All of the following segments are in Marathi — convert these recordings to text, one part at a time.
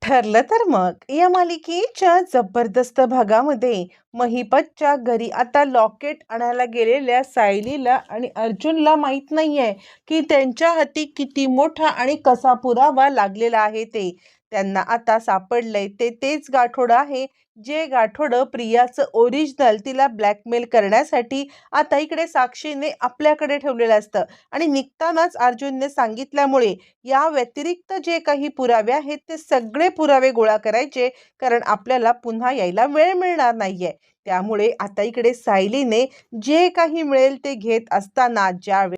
ठरलं तर मग या मालिकेच्या जबरदस्त भागामध्ये महिपतच्या घरी आता लॉकेट आणायला गेलेल्या सायलीला आणि अर्जुनला माहीत नाहीये की त्यांच्या हाती किती मोठा आणि कसा पुरावा लागलेला आहे. ते त्यांना आता सापडलंय ते तेच गाठोडं आहे, जे गाठोडं प्रियाचं ओरिजिनल तिला ब्लॅकमेल करण्यासाठी आता इकडे साक्षीने आपल्याकडे ठेवलेलं असतं. आणि निघतानाच अर्जुनने सांगितल्यामुळे या व्यतिरिक्त जे काही पुरावे आहेत ते सगळे पुरावे गोळा करायचे, कारण आपल्याला पुन्हा यायला वेळ मिळणार नाहीये. त्यामुळे आता इकडे सायलीने जे काही मिळेल ते घेत असताना ज्यावेळी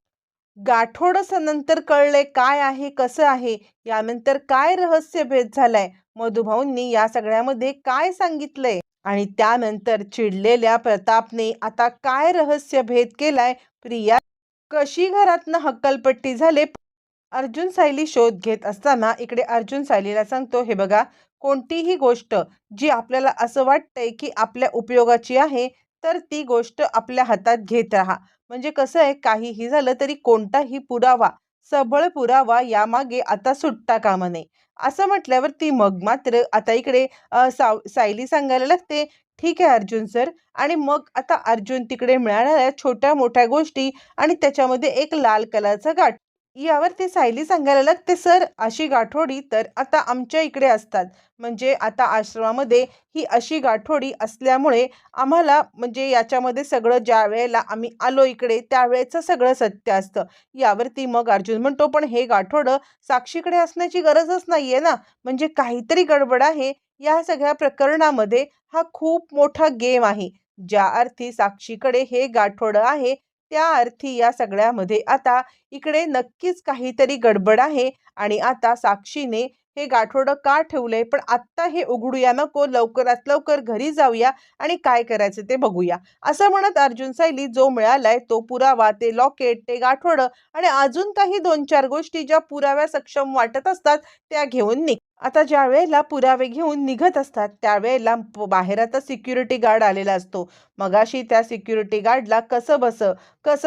गाठोडं नंतर कळले काय आहे कसं आहे, यानंतर काय रहस्य भेद झालाय, मधुभाऊंनी या सगळ्यामध्ये काय सांगितलंय आणि त्यानंतर चिडलेल्या प्रतापने आता काय रहस्य भेद केलाय, प्रिया कशी घरातनं हक्कलपट्टी झाले. अर्जुन सायली शोध घेत असताना इकडे अर्जुन सायलीला सांगतो, हे बघा, कोणतीही गोष्ट जी आपल्याला असं वाटतंय की आपल्या उपयोगाची आहे तर ती गोष्ट आपल्या हातात घेत राहा. म्हणजे कसं आहे, काहीही झालं तरी कोणताही पुरावा, सबळ पुरावा यामागे आता सुटता कामा नये. असं म्हटल्यावरती मग मात्र आता इकडे सायली सांगायला लागते, ठीक आहे अर्जुन सर. आणि मग आता अर्जुन तिकडे मिळालेल्या छोट्या मोठ्या गोष्टी आणि त्याच्यामध्ये एक लाल कलरचा गाठ, यावरती सायली सांगायला लागते, सर अशी गाठोडी तर आता आमच्या इकडे असतात. म्हणजे आता आश्रमामध्ये ही अशी गाठोडी असल्यामुळे आम्हाला, म्हणजे याच्यामध्ये सगळं ज्या वेळेला आम्ही आलो इकडे त्यावेळेचं सगळं सत्य असतं. यावरती मग अर्जुन म्हणतो, पण हे गाठोडं साक्षीकडे असण्याची गरजच नाहीये ना, म्हणजे काहीतरी गडबड आहे या सगळ्या प्रकरणामध्ये. हा खूप मोठा गेम आहे. ज्या अर्थी साक्षीकडे हे गाठोडं आहे त्या अर्थी या सगळ्यामध्ये आता इकडे नक्कीच काहीतरी गडबड आहे. आणि आता साक्षीने हे गाठोडं का ठेवलंय, पण आत्ता हे उघडूया नको, लवकरात लवकर घरी जाऊया आणि काय करायचं ते बघूया. असं म्हणत अर्जुन सायली जो मिळालाय तो पुरावा, ते लॉकेट, ते गाठोडं आणि अजून काही 2-4 गोष्टी ज्या पुराव्या सक्षम वाटत असतात त्या घेऊन आता ज्या वेळेला पुरावे घेऊन निघत असतात त्यावेळेला बाहेर आता सिक्युरिटी गार्ड आलेला असतो. मगाशी त्या सिक्युरिटी गार्डला कसं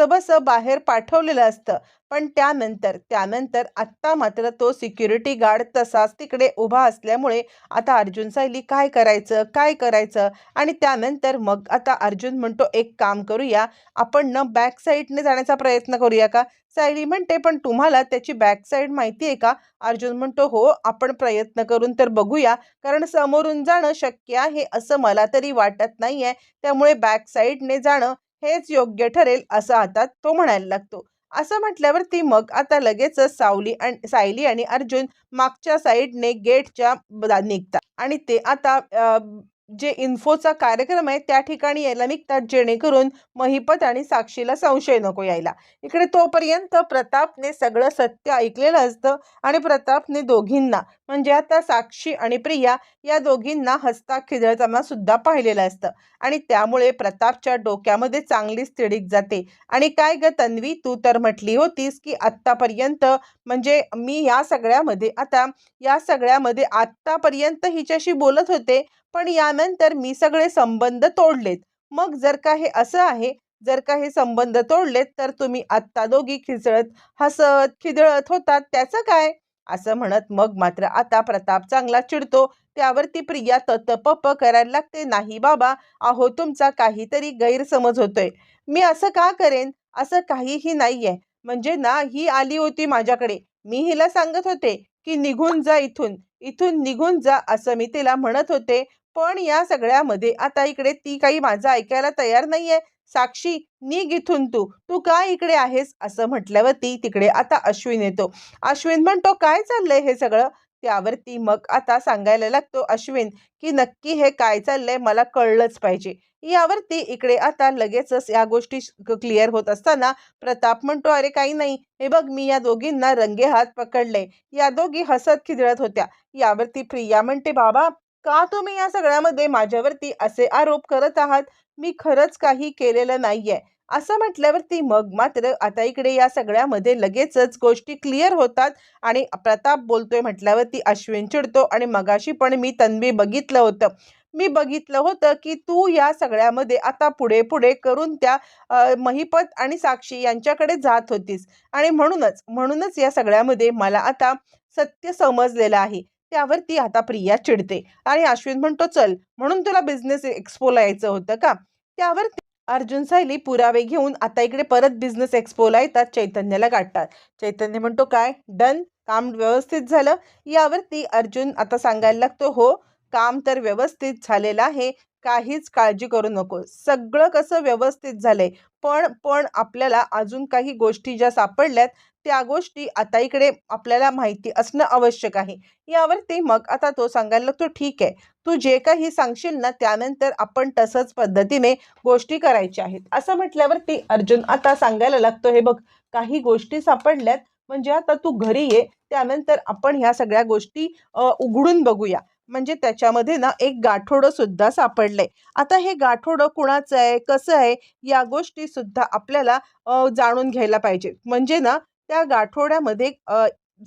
बस बाहेर पाठवलेलं असतं. पण त्यानंतर त्यानंतर आत्ता मात्र तो सिक्युरिटी गार्ड तसाच तिकडे उभा असल्यामुळे आता अर्जुन सायली काय करायचं. आणि त्यानंतर मग आता अर्जुन म्हणतो, एक काम करूया, आपण न बॅक साईडने जाण्याचा प्रयत्न करूया का. सायली म्हणते, पण तुम्हाला त्याची बॅक साईड माहिती आहे का. अर्जुन म्हणतो, हो आपण प्रयत्न करून तर बघूया, कारण समोरून जाणं शक्य आहे असं मला तरी वाटत नाहीये. त्यामुळे बॅक साईडने जाणं हेच योग्य ठरेल असं आता तो म्हणायला लागतो. असं म्हटल्यावरती मग आता लगेचच सायली आणि अर्जुन मागच्या साईडने गेटच्या निघतात आणि ते आता जे इन्फोचा कार्यक्रम आहे त्या ठिकाणी यायला निघतात, जेणेकरून महिपत आणि साक्षीला संशय नको यायला. इकडे तोपर्यंत प्रतापने सगळं सत्य ऐकलेलं असतं आणि प्रतापने दोघींना, म्हणजे आता साक्षी आणि प्रिया या दोघींना हसता खिदळताना सुद्धा पाहिलेलं असतं. आणि त्यामुळे प्रतापच्या डोक्यामध्ये चांगलीच तिडीक जाते. आणि काय ग तन्वी, तू तर म्हटली होतीस की आत्तापर्यंत, म्हणजे मी या सगळ्यामध्ये आत्तापर्यंत हिच्याशी बोलत होते, पण यानंतर मी सगळे संबंध तोडलेत. मग जर का हे असं आहे, जर का हे संबंध तोडलेत तर तुम्ही आत्ता दोघी हसत खिदळत होतात त्याचं काय. असं म्हणत मग मात्र आता प्रताप चांगला चिडतो. त्यावरती प्रिया ततपप करायला लागते, नाही बाबा, अहो तुमचा काहीतरी गैरसमज होतोय. मी असं का करेन, असं काहीही नाहीये. म्हणजे ना, ही आली होती माझ्याकडे, मी हिला सांगत होते की निघून जा इथून, इथून निघून जा असं मी तिला म्हणत होते. पण या सगळ्यामध्ये आता इकडे ती काही माझं ऐकायला तयार नाहीये. साक्षी, निघ इथून, तू तू काय इकडे आहेस असं म्हटल्यावरती तिकडे आता अश्विन येतो. अश्विन म्हणतो, काय चाललंय हे सगळं. त्यावरती मग आता सांगायला लागतो अश्विन की नक्की हे काय चाललंय मला कळलंच पाहिजे. यावरती इकडे आता लगेचच या गोष्टी क्लिअर होत असताना प्रताप म्हणतो, अरे काही नाही, हे बघ मी या दोघींना रंगेहात पकडले, या दोघी हसत खिदळत होत्या. यावरती प्रिया म्हणते, बाबा का तुम्ही या सगळ्यामध्ये माझ्यावरती असे आरोप करत आहात, मी खरंच काही केलेलं नाहीये. असं म्हटल्यावरती मग मात्र आता इकडे या सगळ्यामध्ये लगेचच गोष्टी क्लिअर होतात. आणि प्रताप बोलतोय म्हटल्यावरती अश्विन चिडतो, आणि मगाशी पण मी बघितलं होतं की तू या सगळ्यामध्ये आता पुढे पुढे करून त्या महिपत आणि साक्षी यांच्याकडे जात होतीस. आणि म्हणूनच या सगळ्यामध्ये मला आता सत्य समजलेलं आहे. त्यावरती आता प्रिया चिडते आणि अश्विन म्हणतो चल म्हणून तुला बिझनेस एक्स्पोला यायचं होतं का. त्यावर अर्जुन सायली पुरावे घेऊन आता इकडे परत बिझनेस एक्स्पोला येतात, चैतन्याला गाठतात. चैतन्य म्हणतो काय डन, काम व्यवस्थित झालं. यावरती अर्जुन आता सांगायला लागतो हो, काम तर व्यवस्थित झालेलं आहे, काहीच काळजी करू नको, सगळं कसं व्यवस्थित झालंय. पण पण आपल्याला अजून काही गोष्टी ज्या सापडल्यात त्या गोष्टी आता इकडे आपल्याला माहिती असणं आवश्यक आहे. यावरती मग आता तो सांगायला लागतो ठीक आहे, तू जे काही सांगशील ना त्यानंतर आपण तसंच पद्धतीने गोष्टी करायच्या आहेत. असं म्हटल्यावरती अर्जुन आता सांगायला लागतो हे बघ, काही गोष्टी सापडल्यात म्हणजे आता तू घरी ये, त्यानंतर आपण ह्या सगळ्या गोष्टी उघडून बघूया. म्हणजे त्याच्यामध्ये ना एक गाठोडं सुद्धा सापडलंय. आता हे गाठोडं कुणाचं आहे, कसं आहे, या गोष्टी सुद्धा आपल्याला जाणून घ्यायला पाहिजे. म्हणजे ना त्या गाठोड्यामध्ये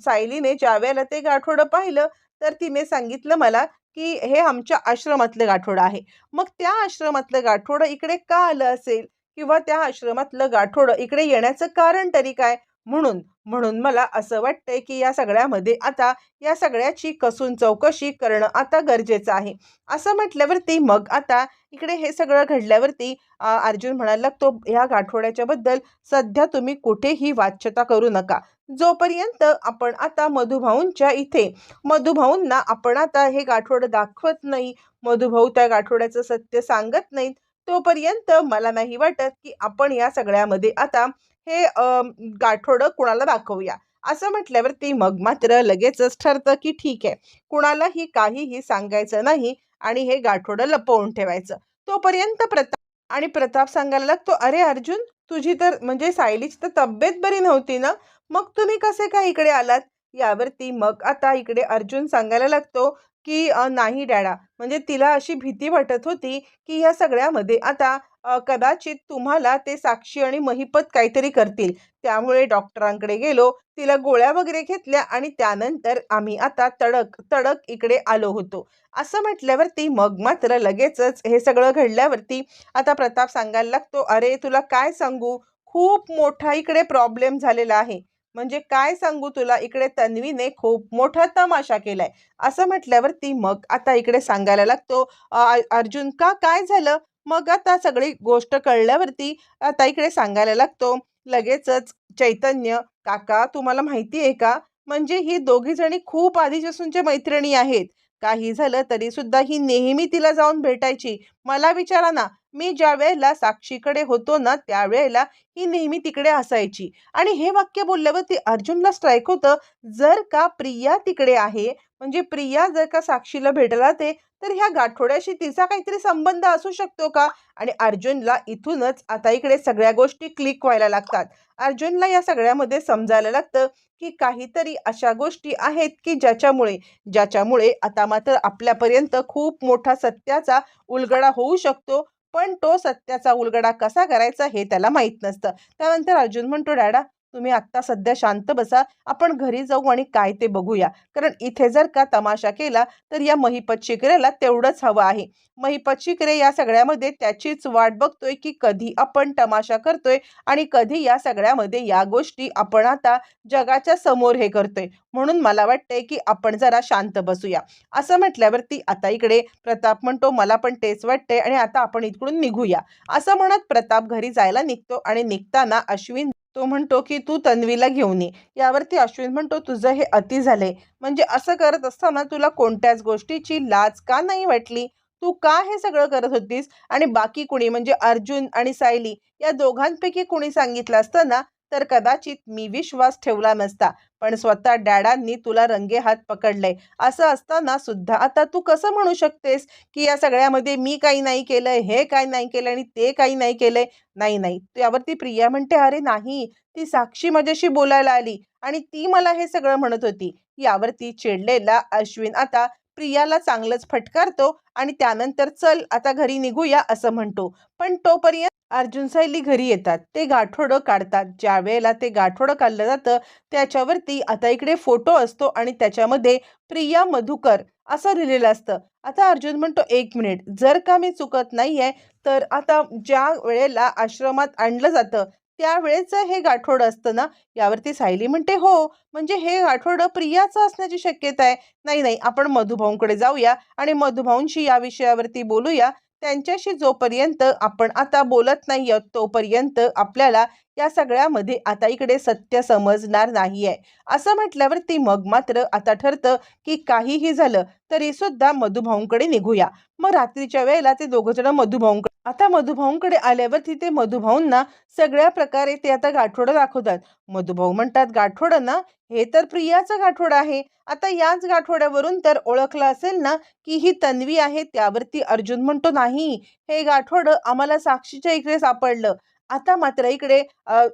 सायलीने ज्यावेळेला ते गाठोडं पाहिलं तर तिने सांगितलं मला की हे आमच्या आश्रमातलं गाठोडं आहे. मग त्या आश्रमातलं गाठोडं इकडे का आलं असेल किंवा त्या आश्रमातलं गाठोडं इकडे येण्याचं कारण तरी काय? म्हणून म्हणून मला असं वाटतंय की या सगळ्यामध्ये आता या सगळ्याची कसून चौकशी करणं आता गरजेचं आहे. असं म्हटल्यावरती मग आता इकडे हे सगळं घडल्यावरती अर्जुन म्हणायला लागतो ह्या गाठोड्याच्या बद्दल सध्या तुम्ही कुठेही वाच्यता करू नका. जोपर्यंत आपण आता मधुभाऊंच्या इथे मधुभाऊंना आपण आता हे गाठोडं दाखवत नाही, मधुभाऊ त्या गाठोड्याचं सत्य सांगत नाहीत, तोपर्यंत मला नाही वाटत की आपण या सगळ्यामध्ये आता हे गाठोडं कुणाला दाखवूया. असं म्हटल्यावरती मग मात्र लगेचच ठरतं की ठीक आहे, कुणालाही काहीही सांगायचं नाही आणि हे गाठोडं लपवून ठेवायचं. तोपर्यंत प्रताप सांगायला लागतो, "अरे अर्जुन, तुझी तर म्हणजे सायलीची तर तब्येत बरी नव्हती ना, मग तुम्ही कसे काय इकडे आलात?" यावरती मग आता इकडे अर्जुन सांगायला लागतो, की नाही डॅडा, म्हणजे तिला अशी भीती वाटत होती, की या सगळ्यामध्ये आता कदाचित तुम्हाला ते साक्षी आणि महिपत काहीतरी करतील. त्यामुळे डॉक्टरांकडे गेलो, तिला गोळ्या वगैरे घेतल्या आणि त्यानंतर आम्ही आता तडक इकडे आलो होतो." असं म्हटल्यावरती मग मात्र लगेचच हे सगळं घडल्यावरती आता प्रताप सांगायला लागतो, "अरे तुला काय सांगू, खूप मोठा इकडे प्रॉब्लेम झालेला आहे. म्हणजे काय सांगू तुला, इकडे तन्वीने खूप मोठा तमाशा केलाय." असं म्हटल्यावरती मग आता इकडे सांगायला लागतो अर्जुन, "का काय झालं?" मग आता सगळी गोष्ट कळल्यावरती आता इकडे सांगायला लागतो लगेचच चैतन्य, "काका तुम्हाला माहिती आहे का, म्हणजे ही दोघी जणी खूप आधीपासूनच्या मैत्रिणी आहेत. काही झालं तरी सुद्धा ही नेहमी तिला जाऊन भेटायची. मला विचारा ना, मी ज्यावेळेला साक्षीकडे होतो ना त्यावेळेला ही नेहमी तिकडे असायची." आणि हे वाक्य बोलल्यावरती अर्जुनला स्ट्राईक होतं, जर का प्रिया तिकडे आहे, म्हणजे प्रिया जर का साक्षीला भेटायला जाते, तर ह्या गाठोड्याशी तिचा काहीतरी संबंध असू शकतो का? आणि अर्जुनला इथूनच आता इकडे सगळ्या गोष्टी क्लिक व्हायला लागतात. अर्जुनला या सगळ्यामध्ये समजायला लागतं, की काहीतरी अशा गोष्टी आहेत, की ज्याच्यामुळे आता मात्र आपल्यापर्यंत खूप मोठा सत्याचा उलगडा होऊ शकतो. पण तो सत्याचा उलगडा कसा करायचा हे त्याला माहीत नसतं. त्यानंतर अर्जुन म्हणतो, "डॅडा, तुम्ही आत्ता सध्या शांत बसा. आपण घरी जाऊ आणि काय ते बघूया. कारण इथे जर का तमाशा केला, तर या महिपत शिकरेला तेवढंच हवं आहे. महिपत शिकरे या सगळ्यामध्ये त्याचीच वाट बघतोय, की कधी आपण तमाशा करतोय आणि कधी या सगळ्यामध्ये या गोष्टी आपण आता जगाच्या समोर हे करतोय. म्हणून मला वाटतंय, की आपण जरा शांत बसूया." असं म्हटल्यावरती आता इकडे प्रताप म्हणतो, "मला पण तेच वाटतंय आणि आता आपण इकडून निघूया." असं म्हणत प्रताप घरी जायला निघतो आणि निघताना अश्विन तो म्हणतो, की "तू तन्वीला घेऊन ये." यावरती अश्विन म्हणतो, "तुझं हे अति झालंय. म्हणजे असं करत असताना तुला कोणत्याच गोष्टीची लाज का नाही वाटली? तू का हे सगळं करत होतीस? आणि बाकी कुणी म्हणजे अर्जुन आणि सायली या दोघांपैकी कुणी सांगितलं असतं ना, तर कदाचित मी विश्वास ठेवला नसता. पण स्वतः डॅडांनी तुला रंगेहात पकडलंय. असं असताना सुद्धा आता तू कसं म्हणू शकतेस, की या सगळ्यामध्ये मी काही नाही केलंय, हे काही नाही केलं आणि ते काही नाही केलंय?" "नाही, नाही." त्यावरती प्रिया म्हणते, "अरे नाही, ती साक्षी माझ्याशी बोलायला आली आणि ती मला हे सगळं म्हणत होती." यावरती चिडलेला अश्विन आता प्रियाला चांगलंच फटकारतो आणि त्यानंतर "चल आता घरी निघूया" असं म्हणतो. पण तोपर्यंत अर्जुन सायली घरी येतात. ते गाठोडं काढतात. ज्यावेळेला ते गाठोडं काढलं जातं, त्याच्यावरती आता इकडे फोटो असतो आणि त्याच्यामध्ये प्रिया मधुकर असं लिहिलेलं असतं. आता अर्जुन म्हणतो, "1 मिनिट, जर का मी चुकत नाहीये, तर आता ज्या वेळेला आश्रमात आणलं जातं, त्यावेळेचं हे गाठोडं असतं ना. यावरती सायली म्हणते, हो, म्हणजे हे गाठोडं प्रियाचं असण्याची शक्यता आहे. नाही नाही, आपण मधुभाऊंकडे जाऊया आणि मधुभाऊंशी या विषयावरती बोलूया. त्यांच्याशी जोपर्यंत आपण आता बोलत नाही आहोत तोपर्यंत आपल्याला या सगळ्यामध्ये आता इकडे सत्य समजणार नाहीये. असं म्हटल्यावरती मग मात्र आता ठरतं की काहीही झालं तरी सुद्धा मधुभाऊंकडे निघूया. मग रात्रीच्या वेळेला ते दोघं जण मधुभाऊंकडे आता मधुभाऊंकडे आल्यावर तिथे मधुभाऊंना सगळ्या प्रकारे ते आता गाठोडं दाखवतात. मधुभाऊ म्हणतात, गाठोडं ना, हे तर प्रियाचं गाठोडं आहे. आता याच गाठोड्यावरून तर ओळखलं असेल ना की ही तन्वी आहे. त्यावरती अर्जुन म्हणतो, नाही, हे गाठोडं आम्हाला साक्षीच्या इकडे सापडलं. आता मात्र इकडे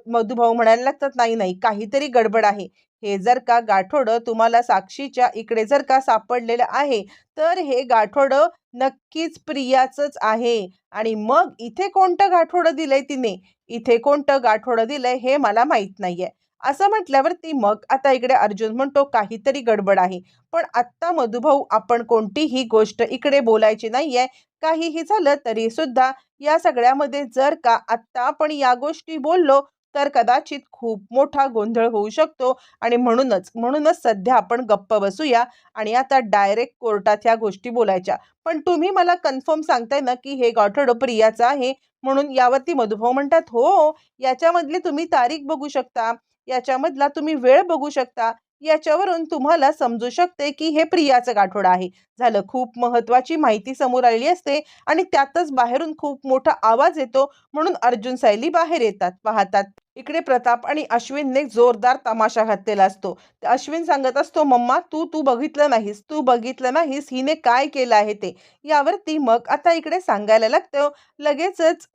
मधुभाऊ म्हणायला लागतात, नाही नाही, काहीतरी गडबड आहे. हे जर का गाठोडं तुम्हाला साक्षीच्या इकडे जर का सापडलेलं आहे तर हे गाठोडं नक्कीच प्रियाचंच आहे. आणि मग इथे कोणतं गाठोडं दिलंय तिने, इथे कोणतं गाठोडं दिलंय हे मला माहित नाहीये. असं म्हटल्यावरती मग आता इकडे अर्जुन म्हणतो, काहीतरी गडबड आहे. पण आत्ता मधुभाऊ आपण कोणतीही गोष्ट इकडे बोलायची नाहीये. काहीही झालं तरी सुद्धा या सगळ्यामध्ये जर का आत्ता आपण या गोष्टी बोललो तर कदाचित खूप मोठा गोंधळ होऊ शकतो. आणि म्हणूनच सध्या आपण गप्प बसूया आणि आता डायरेक्ट कोर्टात ह्या गोष्टी बोलायच्या. पण तुम्ही मला कन्फर्म सांगताय ना की हे गाठोडं प्रियाचं आहे म्हणून. यावरती मधुभाऊ म्हणतात, हो, याच्यामधली तुम्ही तारीख बघू शकता, याच्यामधला तुम्ही वेळ बघू शकता, याच्यावरून तुम्हाला समजू शकते की हे प्रियाचं गाठोडं आहे. झालं, खूप महत्वाची माहिती समोर आलेली असते आणि त्यातच बाहेरून खूप मोठा आवाज येतो म्हणून अर्जुन सायली बाहेर येतात. पाहतात इकडे प्रताप आणि अश्विनने जोरदार तमाशा घातलेला असतो. अश्विन सांगत असतो, मम्मा, तू तू बघितलं नाहीस, तू बघितलं नाहीस हिने काय केलं आहे ते. यावरती मग आता इकडे सांगायला लागतं लगेचच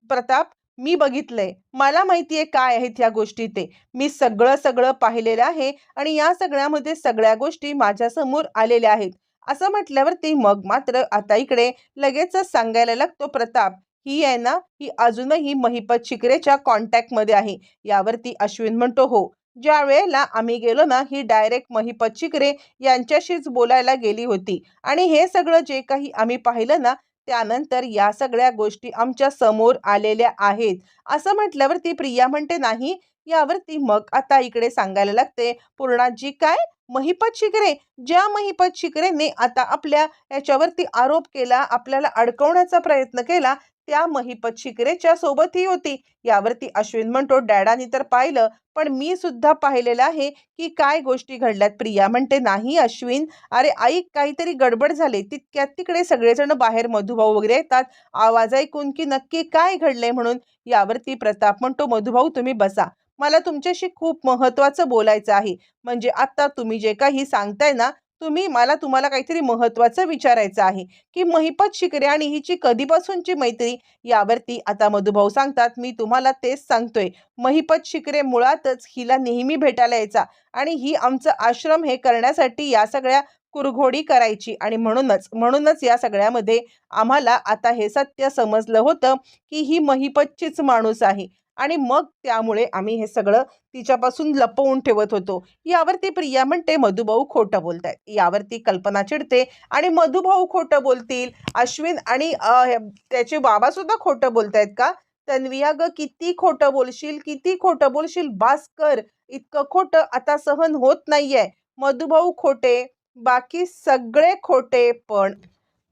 प्रताप, मी बघितलंय, मला माहितीये काय आहेत ह्या गोष्टी ते. मी सगळं सगळं पाहिलेलं आहे आणि या सगळ्यामध्ये सगळ्या गोष्टी माझ्या समोर आलेल्या आहेत. असं म्हटल्यावरती मग मात्र आता इकडे लगेचच सांगायला लागतो प्रताप, ही आहे ना, ही अजूनही महिपत शिकरेच्या कॉन्टॅक्टमध्ये आहे. यावरती अश्विन म्हणतो, हो, ज्या वेळेला आम्ही गेलो ना ही डायरेक्ट महिपत शिकरे यांच्याशीच बोलायला गेली होती. आणि हे सगळं जे काही आम्ही पाहिलं ना त्यानंतर या सगळ्या गोष्टी आमच्या समोर आलेल्या आहेत. असं म्हटल्यावरती प्रिया म्हणते, नाही. यावरती मग आता इकडे सांगायला लागते, पूर्णाजी, काय, महिपत शिकरे, ज्या महिपत शिकरेने आता आपल्या याच्यावरती आरोप केला, आपल्याला अडकवण्याचा प्रयत्न केला, त्या महिपत शिकरेच्या सोबत ही होती. यावरती अश्विन म्हणतो, डॅडानी तर पाहिलं, पण मी सुद्धा पाहिलेलं आहे की काय गोष्टी घडल्यात. प्रिया म्हणते, नाही अश्विन, अरे ऐक, काहीतरी गडबड झाली. तितक्यात तिकडे सगळेजण बाहेर मधुभाऊ वगैरे येतात आवाज ऐकून की नक्की काय घडलंय म्हणून. यावरती प्रताप म्हणतो, मधुभाऊ तुम्ही बसा, मला तुमच्याशी खूप महत्वाचं बोलायचं आहे. म्हणजे आता तुम्ही जे काही सांगताय ना, तुम्हाला काहीतरी महत्वाचं विचारायचं आहे की महिपत शिकरे आणि हिची कधीपासूनची मैत्री. यावरती आता मधुभाऊ सांगतात, मी तुम्हाला तेच सांगतोय, महिपत शिकरे मुळातच हिला नेहमी भेटायला यायचा आणि ही आमचं आश्रम हे करण्यासाठी या सगळ्या कुरघोडी करायची. आणि म्हणूनच या सगळ्यामध्ये आम्हाला आता हे सत्य समजलं होतं की ही महिपतचीच माणूस आहे आणि मग त्यामुळे आम्ही हे सगळं तिच्यापासून लपवून ठेवत होतो. यावरती प्रिया म्हणते, मधुभाऊ खोटं बोलतायत. यावरती कल्पना चिडते आणि मधुभाऊ खोटं बोलतील, अश्विन आणि त्याचे बाबा सुद्धा खोटं बोलतायत का? तन्वी, अगं किती खोटं बोलशील, किती खोटं बोलशील, बास कर. इतकं खोटं आता सहन होत नाहीये. मधुभाऊ खोटे, बाकी सगळे खोटे. पण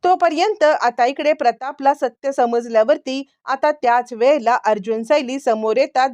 तोपर्यंत आता इकडे प्रतापला सत्य समजल्यावरती आता त्याच वेळेला अर्जुन सायली समोर येतात.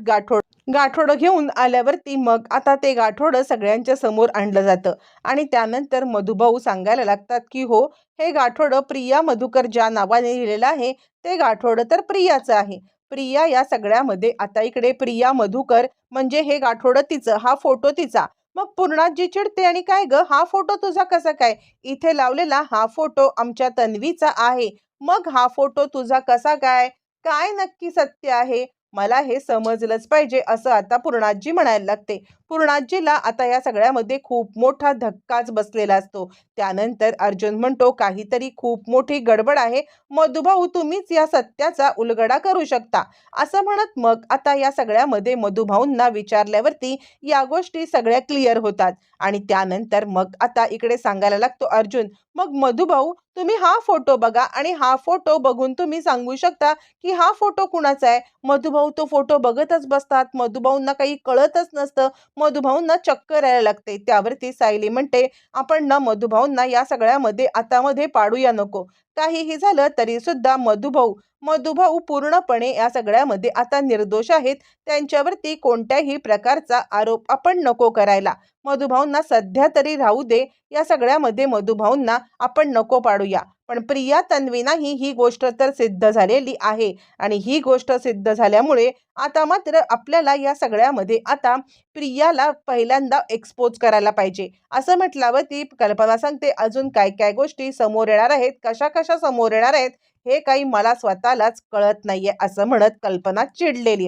गाठोडं घेऊन आल्यावरती मग आता ते गाठोडं सगळ्यांच्या समोर आणलं जातं आणि त्यानंतर मधुभाऊ सांगायला लागतात की हो, हे गाठोडं प्रिया मधुकर ज्या नावाने लिहिलेलं आहे ते गाठोडं तर प्रियाचं आहे. प्रिया या सगळ्यामध्ये आता इकडे प्रिया मधुकर म्हणजे हे गाठोडं तिचं, हा फोटो तिचा. मग पूर्णाजी चिडते आणि काय ग, हा फोटो तुझा कसा काय? इथे लावलेला हा फोटो आमच्या तन्वीचा आहे. मग हा फोटो तुझा कसा काय? काय नक्की सत्य आहे? मला हे समजलंच पाहिजे, असं आता पूर्णाजी म्हणायला लागते. पूर्णाजीला आता या सगळ्यामध्ये खूप मोठा धक्काच बसलेला असतो. त्यानंतर अर्जुन म्हणतो, काहीतरी खूप मोठी गडबड आहे, मधुभाऊ तुम्हीच या सत्याचा उलगडा करू शकता, असं म्हणत मग आता या सगळ्यामध्ये मधुभाऊंना विचारल्यावरती या गोष्टी सगळ्या क्लिअर होतात. आणि त्यानंतर मग आता इकडे सांगायला लागतो अर्जुन, मग मधुभाऊ तुम्ही हा फोटो बघा आणि हा फोटो बघून तुम्ही सांगू शकता की हा फोटो कुणाचा आहे. मधुभाऊ तो फोटो बघतच बसतात. मधुभाऊंना काही कळतच नसतं. मधुभाऊंना चक्कर यायला लागते. त्यावरती सायली म्हणते, आपण ना मधुभाऊंना या सगळ्यामध्ये आतामध्ये पाडूया नको. काहीही झालं तरी सुद्धा मधुभाऊ मधुभाऊ पूर्णपणे या सगळ्यामध्ये आता निर्दोष आहेत. त्यांच्यावरती कोणत्याही प्रकारचा आरोप आपण नको करायला. मधुभाऊंना सध्या तरी राहू दे. या सगळ्यामध्ये मधुभाऊंना आपण नको पाडूया. पण प्रिया तन्वीनाही ही गोष्ट तर सिद्ध झालेली आहे आणि ही गोष्ट सिद्ध झाल्यामुळे आता मात्र आपल्याला या सगळ्यामध्ये आता प्रियाला पहिल्यांदा एक्सपोज करायला पाहिजे, असं म्हटल्यावरती कल्पना सांगते, अजून काय काय गोष्टी समोर येणार आहेत, कशा कशा समोर येणार आहेत, हे काही मला स्वतःलाच कळत नाहीये, असं म्हणत कल्पना चिडलेली